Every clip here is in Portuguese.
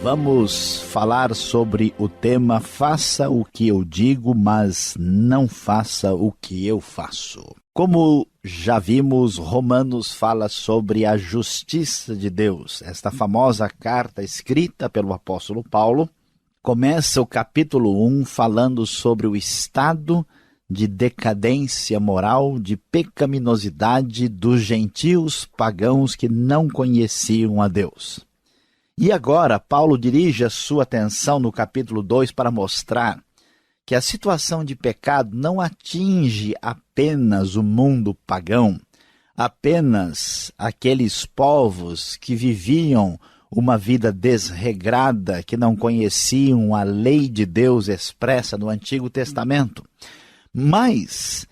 Vamos falar sobre o tema Faça o que eu digo, mas não faça o que eu faço. Como já vimos, Romanos fala sobre a justiça de Deus. Esta famosa carta escrita pelo apóstolo Paulo começa o capítulo 1 falando sobre o estado de decadência moral, de pecaminosidade dos gentios pagãos que não conheciam a Deus. E agora, Paulo dirige a sua atenção no capítulo 2 para mostrar que a situação de pecado não atinge apenas o mundo pagão, apenas aqueles povos que viviam uma vida desregrada, que não conheciam a lei de Deus expressa no Antigo Testamento. Mas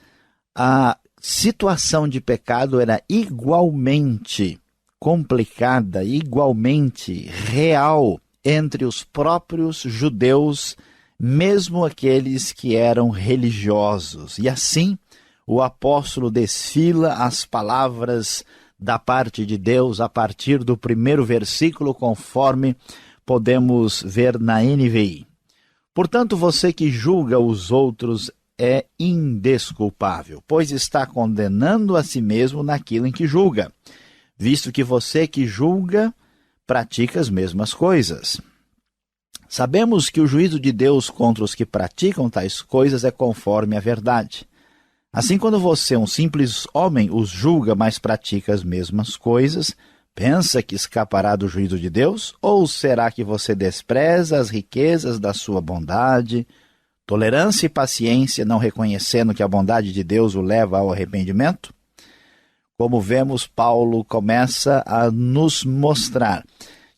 a situação de pecado era igualmente complicada, igualmente real entre os próprios judeus, mesmo aqueles que eram religiosos. E assim, o apóstolo desfila as palavras da parte de Deus a partir do primeiro versículo, conforme podemos ver na NVI. Portanto, você que julga os outros é indesculpável, pois está condenando a si mesmo naquilo em que julga, visto que você que julga pratica as mesmas coisas. Sabemos que o juízo de Deus contra os que praticam tais coisas é conforme a verdade. Assim, quando você, um simples homem, os julga, mas pratica as mesmas coisas, pensa que escapará do juízo de Deus? Ou será que você despreza as riquezas da sua bondade, tolerância e paciência, não reconhecendo que a bondade de Deus o leva ao arrependimento? Como vemos, Paulo começa a nos mostrar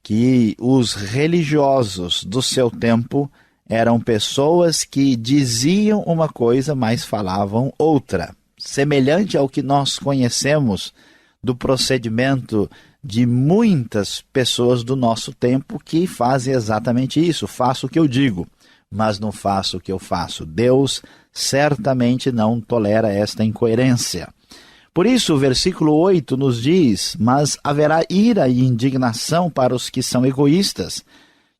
que os religiosos do seu tempo eram pessoas que diziam uma coisa, mas falavam outra, semelhante ao que nós conhecemos do procedimento de muitas pessoas do nosso tempo que fazem exatamente isso. Faço o que eu digo, mas não faço o que eu faço. Deus certamente não tolera esta incoerência. Por isso, o versículo 8 nos diz: mas haverá ira e indignação para os que são egoístas,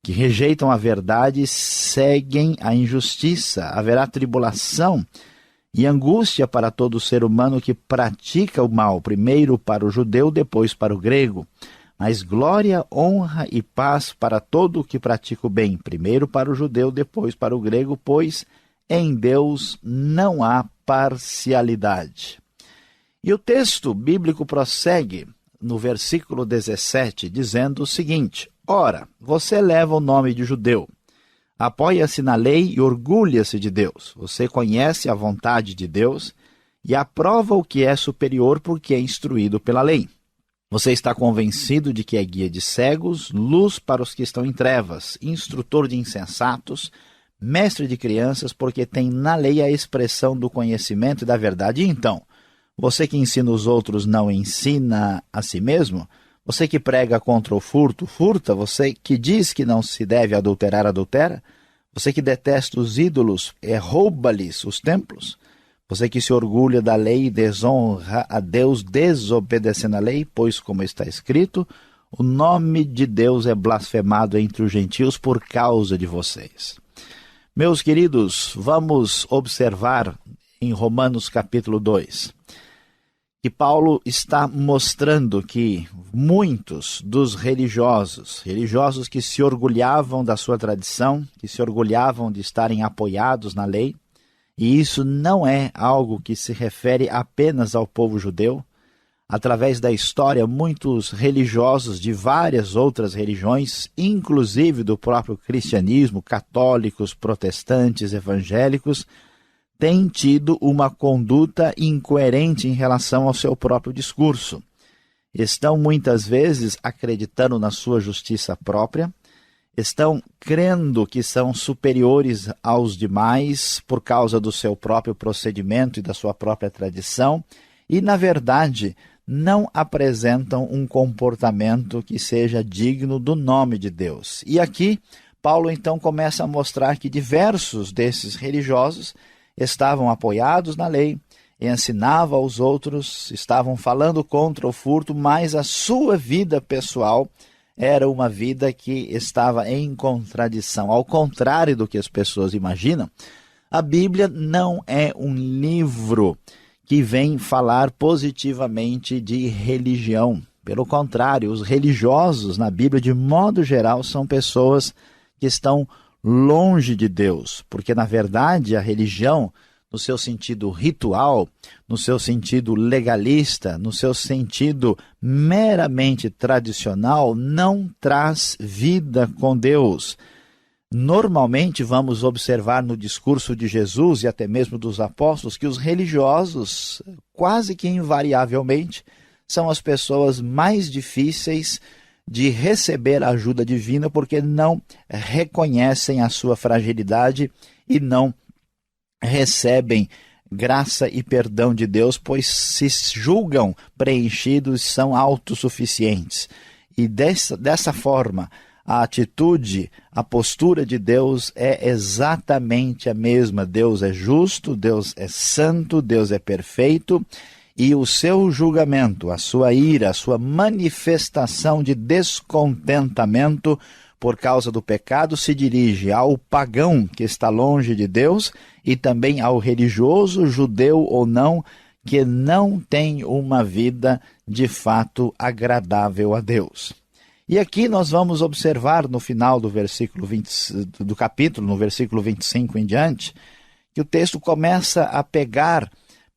que rejeitam a verdade e seguem a injustiça. Haverá tribulação e angústia para todo ser humano que pratica o mal, primeiro para o judeu, depois para o grego. Mas glória, honra e paz para todo o que pratica o bem, primeiro para o judeu, depois para o grego, pois em Deus não há parcialidade. E o texto bíblico prossegue no versículo 17, dizendo o seguinte: ora, você leva o nome de judeu, apoia-se na lei e orgulha-se de Deus. Você conhece a vontade de Deus e aprova o que é superior porque é instruído pela lei. Você está convencido de que é guia de cegos, luz para os que estão em trevas, instrutor de insensatos, mestre de crianças, porque tem na lei a expressão do conhecimento e da verdade. E então, você que ensina os outros não ensina a si mesmo? Você que prega contra o furto, furta? Você que diz que não se deve adulterar, adultera? Você que detesta os ídolos, rouba-lhes os templos? Você que se orgulha da lei e desonra a Deus desobedecendo a lei, pois, como está escrito, o nome de Deus é blasfemado entre os gentios por causa de vocês. Meus queridos, vamos observar em Romanos capítulo 2, que Paulo está mostrando que muitos dos religiosos que se orgulhavam da sua tradição, que se orgulhavam de estarem apoiados na lei, e isso não é algo que se refere apenas ao povo judeu. Através da história, muitos religiosos de várias outras religiões, inclusive do próprio cristianismo, católicos, protestantes, evangélicos, têm tido uma conduta incoerente em relação ao seu próprio discurso. Estão muitas vezes acreditando na sua justiça própria, estão crendo que são superiores aos demais por causa do seu próprio procedimento e da sua própria tradição, e, na verdade, não apresentam um comportamento que seja digno do nome de Deus. E aqui, Paulo então começa a mostrar que diversos desses religiosos estavam apoiados na lei, ensinavam aos outros, estavam falando contra o furto, mas a sua vida pessoal era uma vida que estava em contradição. Ao contrário do que as pessoas imaginam, a Bíblia não é um livro que vem falar positivamente de religião. Pelo contrário, os religiosos na Bíblia, de modo geral, são pessoas que estão longe de Deus, porque, na verdade, a religião, no seu sentido ritual, no seu sentido legalista, no seu sentido meramente tradicional, não traz vida com Deus. Normalmente vamos observar no discurso de Jesus e até mesmo dos apóstolos que os religiosos, quase que invariavelmente, são as pessoas mais difíceis de receber a ajuda divina porque não reconhecem a sua fragilidade e não recebem graça e perdão de Deus, pois se julgam preenchidos, são autossuficientes. E dessa forma, a atitude, a postura de Deus é exatamente a mesma. Deus é justo, Deus é santo, Deus é perfeito, e o seu julgamento, a sua ira, a sua manifestação de descontentamento por causa do pecado se dirige ao pagão que está longe de Deus e também ao religioso, judeu ou não, que não tem uma vida de fato agradável a Deus. E aqui nós vamos observar no final do versículo 20, do capítulo, no versículo 25 em diante, que o texto começa a pegar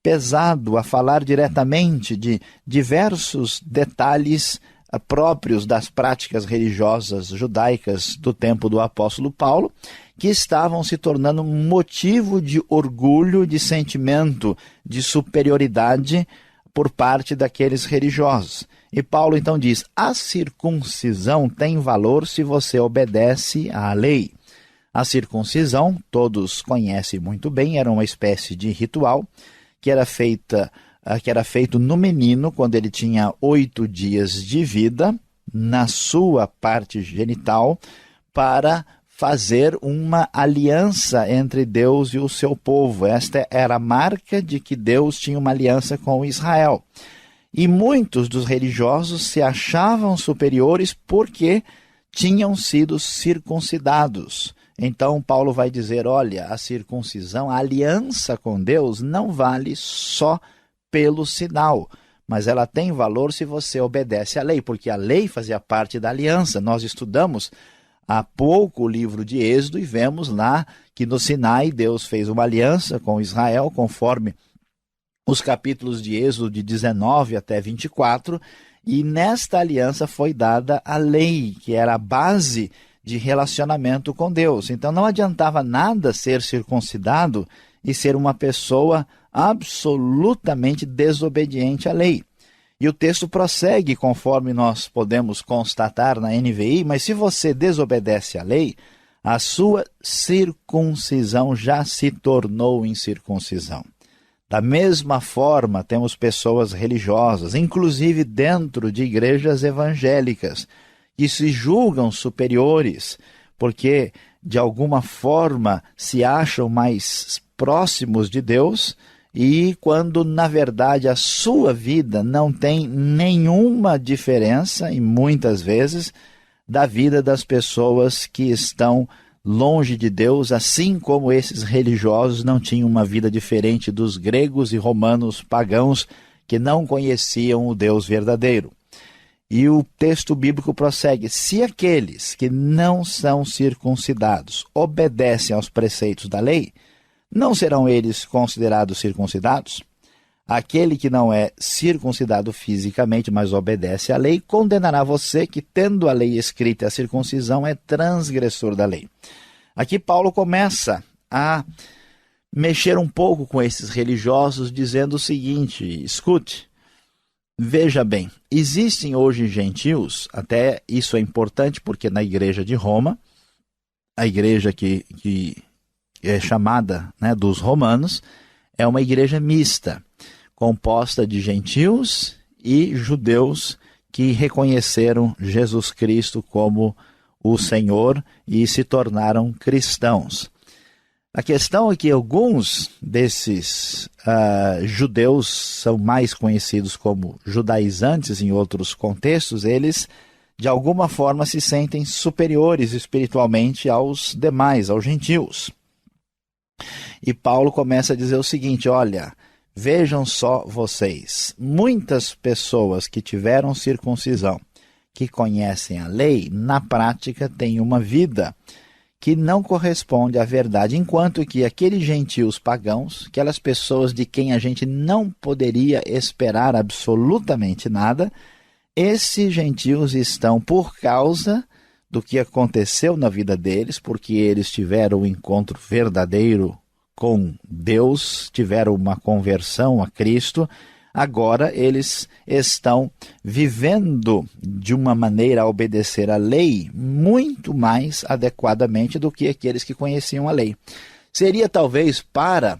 pesado, a falar diretamente de diversos detalhes próprios das práticas religiosas judaicas do tempo do apóstolo Paulo, que estavam se tornando motivo de orgulho, de sentimento de superioridade por parte daqueles religiosos. E Paulo então diz: a circuncisão tem valor se você obedece à lei. A circuncisão, todos conhecem muito bem, era uma espécie de ritual que era feito no menino quando ele tinha 8 dias de vida, na sua parte genital, para fazer uma aliança entre Deus e o seu povo. Esta era a marca de que Deus tinha uma aliança com Israel. E muitos dos religiosos se achavam superiores porque tinham sido circuncidados. Então Paulo vai dizer: olha, a circuncisão, a aliança com Deus não vale só pelo sinal, mas ela tem valor se você obedece à lei, porque a lei fazia parte da aliança. Nós estudamos há pouco o livro de Êxodo e vemos lá que no Sinai Deus fez uma aliança com Israel, conforme os capítulos de Êxodo de 19 até 24, e nesta aliança foi dada a lei, que era a base de relacionamento com Deus. Então não adiantava nada ser circuncidado e ser uma pessoa absolutamente desobediente à lei. E o texto prossegue, conforme nós podemos constatar na NVI: mas se você desobedece à lei, a sua circuncisão já se tornou incircuncisão. Da mesma forma, temos pessoas religiosas, inclusive dentro de igrejas evangélicas, que se julgam superiores, porque de alguma forma se acham mais próximos de Deus, e quando na verdade a sua vida não tem nenhuma diferença, e muitas vezes, da vida das pessoas que estão longe de Deus, assim como esses religiosos não tinham uma vida diferente dos gregos e romanos pagãos que não conheciam o Deus verdadeiro. E o texto bíblico prossegue: se aqueles que não são circuncidados obedecem aos preceitos da lei, não serão eles considerados circuncidados? Aquele que não é circuncidado fisicamente, mas obedece à lei, condenará você que, tendo a lei escrita, a circuncisão é transgressor da lei. Aqui Paulo começa a mexer um pouco com esses religiosos, dizendo o seguinte: escute, veja bem, existem hoje gentios, até isso é importante porque na igreja de Roma, a igreja que é chamada, né, dos romanos, é uma igreja mista, composta de gentios e judeus que reconheceram Jesus Cristo como o Senhor e se tornaram cristãos. A questão é que alguns desses judeus são mais conhecidos como judaizantes em outros contextos. Eles, de alguma forma se sentem superiores espiritualmente aos demais, aos gentios. E Paulo começa a dizer o seguinte: olha, vejam só vocês, muitas pessoas que tiveram circuncisão, que conhecem a lei, na prática têm uma vida que não corresponde à verdade, enquanto que aqueles gentios pagãos, aquelas pessoas de quem a gente não poderia esperar absolutamente nada, esses gentios estão, por causa do que aconteceu na vida deles, porque eles tiveram um encontro verdadeiro com Deus, tiveram uma conversão a Cristo, agora eles estão vivendo de uma maneira a obedecer à lei muito mais adequadamente do que aqueles que conheciam a lei. Seria talvez para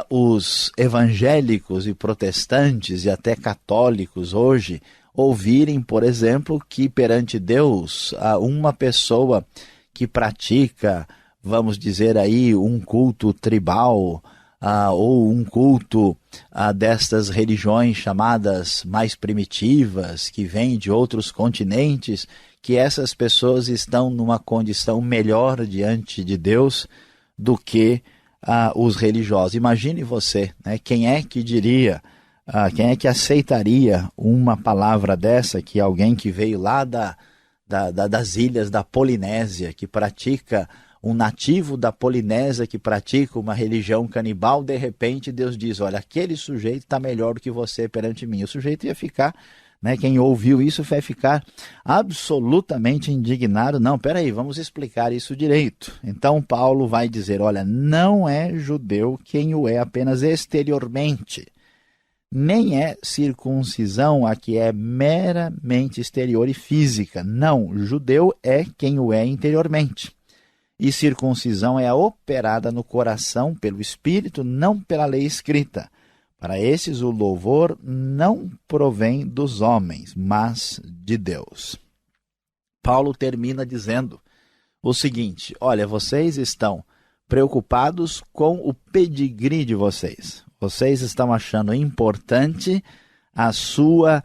os evangélicos e protestantes e até católicos hoje ouvirem, por exemplo, que perante Deus uma pessoa que pratica, vamos dizer aí, um culto tribal, ou um culto destas religiões chamadas mais primitivas, que vêm de outros continentes, que essas pessoas estão numa condição melhor diante de Deus do que os religiosos. Imagine você, né? Quem é que diria, quem é que aceitaria uma palavra dessa, que alguém que veio lá das ilhas da Polinésia, que pratica, um nativo da Polinésia que pratica uma religião canibal, de repente Deus diz: olha, aquele sujeito está melhor do que você perante mim. O sujeito ia ficar, né, quem ouviu isso vai ficar absolutamente indignado. Não, peraí, vamos explicar isso direito. Então Paulo vai dizer: olha, não é judeu quem o é apenas exteriormente, nem é circuncisão a que é meramente exterior e física. Não, judeu é quem o é interiormente. E circuncisão é operada no coração pelo Espírito, não pela lei escrita. Para esses o louvor não provém dos homens, mas de Deus. Paulo termina dizendo o seguinte: olha, vocês estão preocupados com o pedigree de vocês. Vocês estão achando importante a sua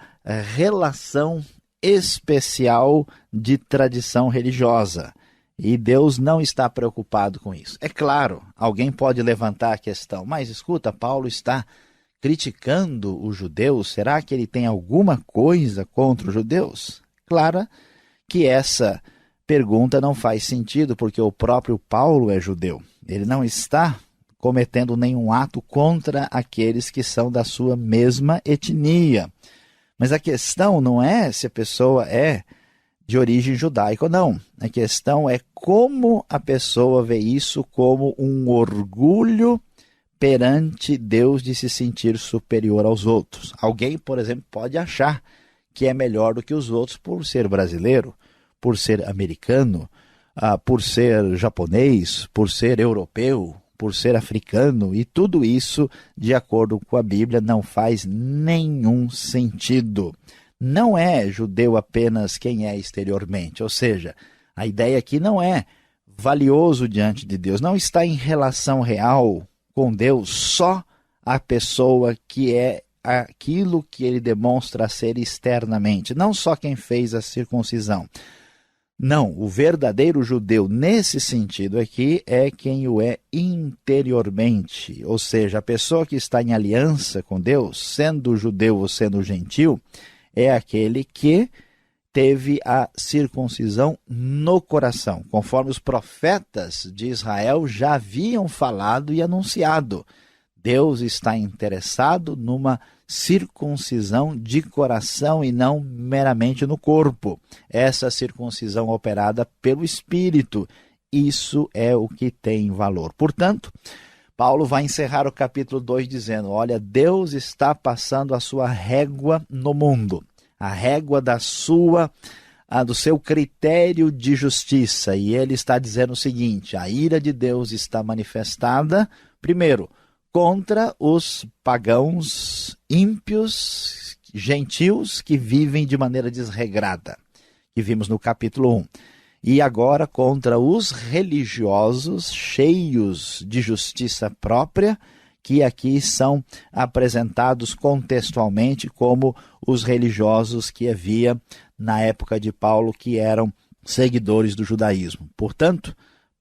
relação especial de tradição religiosa. E Deus não está preocupado com isso. É claro, alguém pode levantar a questão: mas escuta, Paulo está criticando os judeus? Será que ele tem alguma coisa contra os judeus? Claro que essa pergunta não faz sentido, porque o próprio Paulo é judeu. Ele não está cometendo nenhum ato contra aqueles que são da sua mesma etnia. Mas a questão não é se a pessoa é de origem judaica ou não. A questão é como a pessoa vê isso como um orgulho perante Deus de se sentir superior aos outros. Alguém, por exemplo, pode achar que é melhor do que os outros por ser brasileiro, por ser americano, por ser japonês, por ser europeu, por ser africano, e tudo isso, de acordo com a Bíblia, não faz nenhum sentido. Não é judeu apenas quem é exteriormente, ou seja, a ideia aqui não é valioso diante de Deus, não está em relação real com Deus só a pessoa que é aquilo que ele demonstra ser externamente, não só quem fez a circuncisão. Não, o verdadeiro judeu nesse sentido aqui é quem o é interiormente, ou seja, a pessoa que está em aliança com Deus, sendo judeu ou sendo gentil, é aquele que teve a circuncisão no coração, conforme os profetas de Israel já haviam falado e anunciado. Deus está interessado numa circuncisão de coração e não meramente no corpo. Essa circuncisão operada pelo Espírito, isso é o que tem valor. Portanto, Paulo vai encerrar o capítulo 2 dizendo: olha, Deus está passando a sua régua no mundo, a régua do seu critério de justiça, e ele está dizendo o seguinte: a ira de Deus está manifestada, primeiro, contra os pagãos ímpios, gentios, que vivem de maneira desregrada, que vimos no capítulo 1. E agora contra os religiosos cheios de justiça própria, que aqui são apresentados contextualmente como os religiosos que havia na época de Paulo que eram seguidores do judaísmo. Portanto,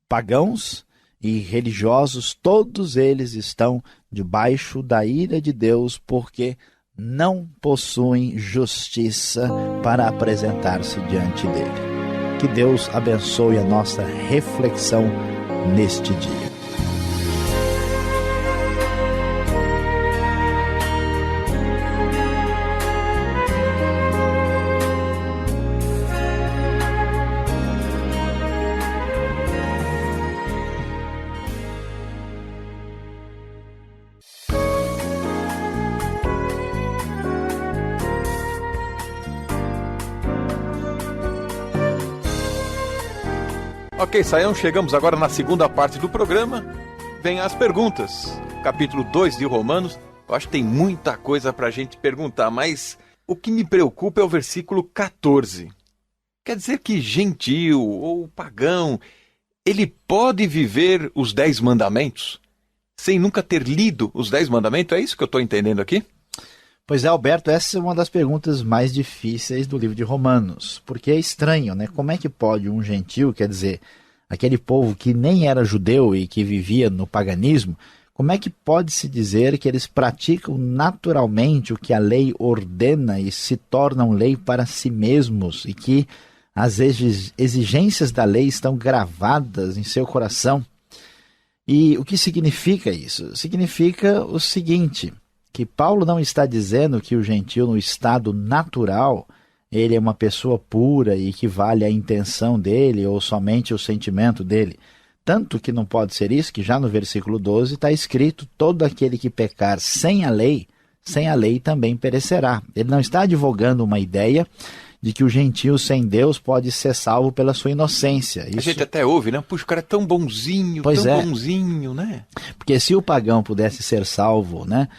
pagãos e religiosos, todos eles estão debaixo da ira de Deus porque não possuem justiça para apresentar-se diante dele. Que Deus abençoe a nossa reflexão neste dia. Ok, Saião, chegamos agora na segunda parte do programa. Vem as perguntas. Capítulo 2 de Romanos. Eu acho que tem muita coisa para a gente perguntar, mas o que me preocupa é o versículo 14. Quer dizer que gentio ou pagão, ele pode viver os 10 mandamentos sem nunca ter lido os 10 mandamentos? É isso que eu estou entendendo aqui? Pois é, Alberto, essa é uma das perguntas mais difíceis do livro de Romanos, porque é estranho, né? Como é que pode um gentio, quer dizer, aquele povo que nem era judeu e que vivia no paganismo, como é que pode se dizer que eles praticam naturalmente o que a lei ordena e se tornam lei para si mesmos e que as exigências da lei estão gravadas em seu coração? E o que significa isso? Significa o seguinte, que Paulo não está dizendo que o gentio no estado natural, ele é uma pessoa pura e que vale a intenção dele ou somente o sentimento dele. Tanto que não pode ser isso, que já no versículo 12 está escrito, todo aquele que pecar sem a lei também perecerá. Ele não está advogando uma ideia de que o gentio sem Deus pode ser salvo pela sua inocência. Isso... A gente até ouve, né? Puxa, o cara é tão bonzinho, bonzinho, né? Porque se o pagão pudesse ser salvo, né,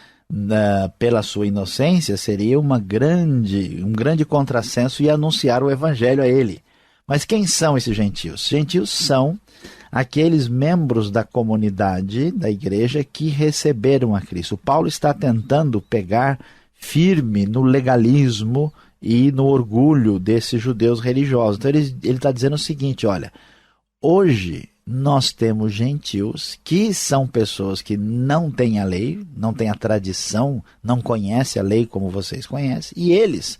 pela sua inocência, seria um grande contrassenso e anunciar o evangelho a ele. Mas quem são esses gentios? Gentios são aqueles membros da comunidade, da igreja, que receberam a Cristo. Paulo está tentando pegar firme no legalismo e no orgulho desses judeus religiosos. Então ele está dizendo o seguinte, olha, hoje nós temos gentios que são pessoas que não têm a lei, não têm a tradição, não conhecem a lei como vocês conhecem, e eles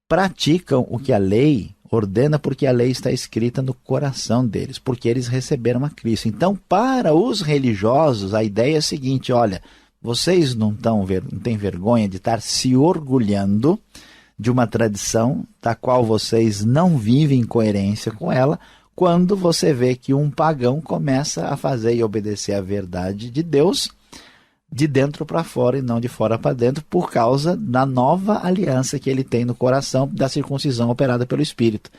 praticam o que a lei ordena porque a lei está escrita no coração deles, porque eles receberam a Cristo. Então, para os religiosos, a ideia é a seguinte, olha, vocês não têm vergonha de estar se orgulhando de uma tradição da qual vocês não vivem em coerência com ela, quando você vê que um pagão começa a fazer e obedecer a verdade de Deus de dentro para fora e não de fora para dentro, por causa da nova aliança que ele tem no coração da circuncisão operada pelo Espírito.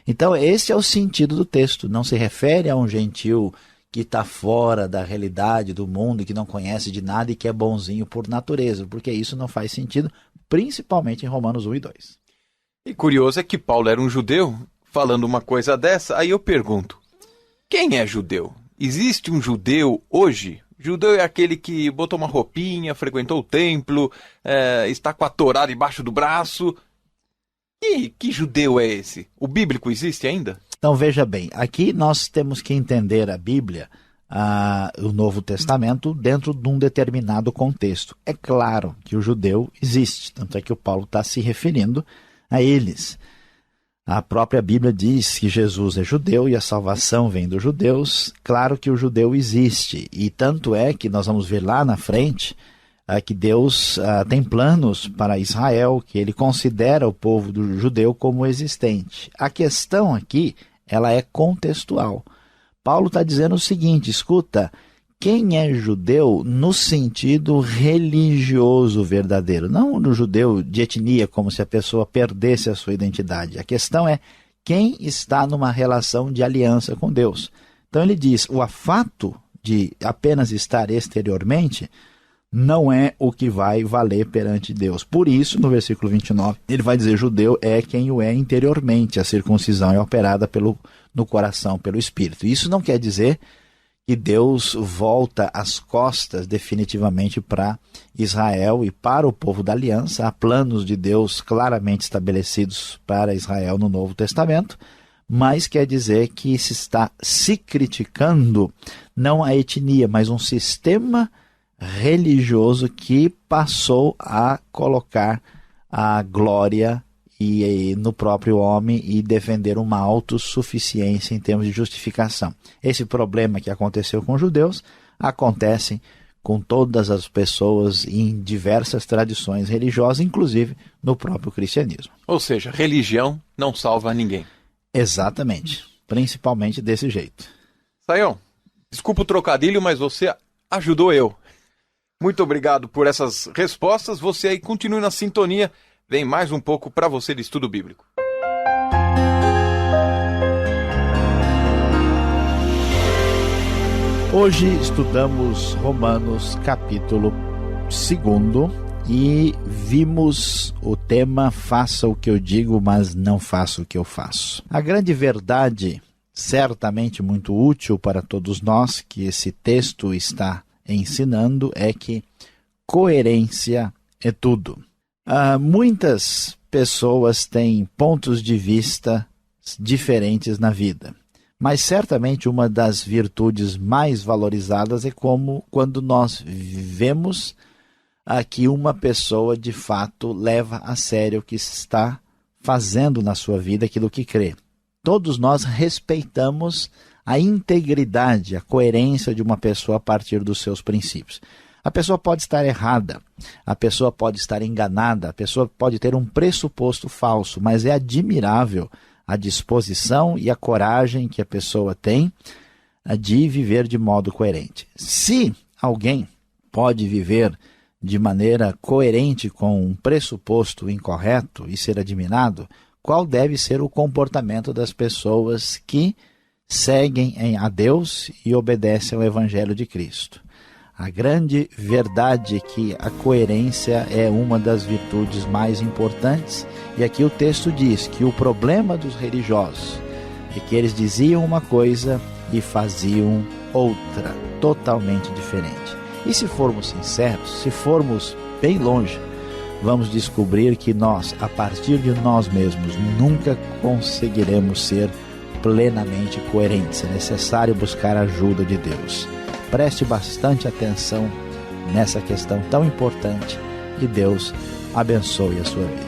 Então esse é o sentido do texto, não se refere a um gentio que está fora da realidade do mundo, que não conhece de nada e que é bonzinho por natureza, porque isso não faz sentido, principalmente em Romanos 1 e 2. E curioso é que Paulo era um judeu, falando uma coisa dessa, aí eu pergunto, quem é judeu? Existe um judeu hoje? Judeu é aquele que botou uma roupinha, frequentou o templo, está com a Torá debaixo do braço. E que judeu é esse? O bíblico existe ainda? Então veja bem, aqui nós temos que entender a Bíblia, o Novo Testamento, dentro de um determinado contexto. É claro que o judeu existe, tanto é que o Paulo está se referindo a eles. A própria Bíblia diz que Jesus é judeu e a salvação vem dos judeus. Claro que o judeu existe, e tanto é que nós vamos ver lá na frente que Deus tem planos para Israel, que ele considera o povo do judeu como existente. A questão aqui, ela é contextual. Paulo está dizendo o seguinte, escuta, quem é judeu no sentido religioso verdadeiro, não no judeu de etnia, como se a pessoa perdesse a sua identidade. A questão é quem está numa relação de aliança com Deus. Então ele diz, o fato de apenas estar exteriormente não é o que vai valer perante Deus. Por isso, no versículo 29, ele vai dizer, judeu é quem o é interiormente, a circuncisão é operada no coração, pelo Espírito. Isso não quer dizer que Deus volta as costas definitivamente para Israel e para o povo da aliança. Há planos de Deus claramente estabelecidos para Israel no Novo Testamento, mas quer dizer que se está se criticando não a etnia, mas um sistema religioso que passou a colocar a glória no próprio homem e defender uma autossuficiência em termos de justificação. Esse problema que aconteceu com os judeus acontece com todas as pessoas em diversas tradições religiosas, inclusive no próprio cristianismo. Ou seja, religião não salva ninguém. Exatamente, principalmente desse jeito. Sayão, desculpa o trocadilho, mas você ajudou eu. Muito obrigado por essas respostas. Você aí continue na sintonia. Vem mais um pouco para você de estudo bíblico. Hoje estudamos Romanos capítulo 2 e vimos o tema faça o que eu digo, mas não faça o que eu faço. A grande verdade, certamente muito útil para todos nós, que esse texto está ensinando, é que coerência é tudo. Muitas pessoas têm pontos de vista diferentes na vida, mas certamente uma das virtudes mais valorizadas é quando nós vemos que uma pessoa de fato leva a sério o que está fazendo na sua vida, aquilo que crê. Todos nós respeitamos a integridade, a coerência de uma pessoa a partir dos seus princípios. A pessoa pode estar errada, a pessoa pode estar enganada, a pessoa pode ter um pressuposto falso, mas é admirável a disposição e a coragem que a pessoa tem de viver de modo coerente. Se alguém pode viver de maneira coerente com um pressuposto incorreto e ser admirado, qual deve ser o comportamento das pessoas que seguem a Deus e obedecem ao Evangelho de Cristo? A grande verdade é que a coerência é uma das virtudes mais importantes, e aqui o texto diz que o problema dos religiosos é que eles diziam uma coisa e faziam outra, totalmente diferente. E se formos sinceros, se formos bem longe, vamos descobrir que nós, a partir de nós mesmos, nunca conseguiremos ser plenamente coerentes. É necessário buscar a ajuda de Deus. Preste bastante atenção nessa questão tão importante e Deus abençoe a sua vida.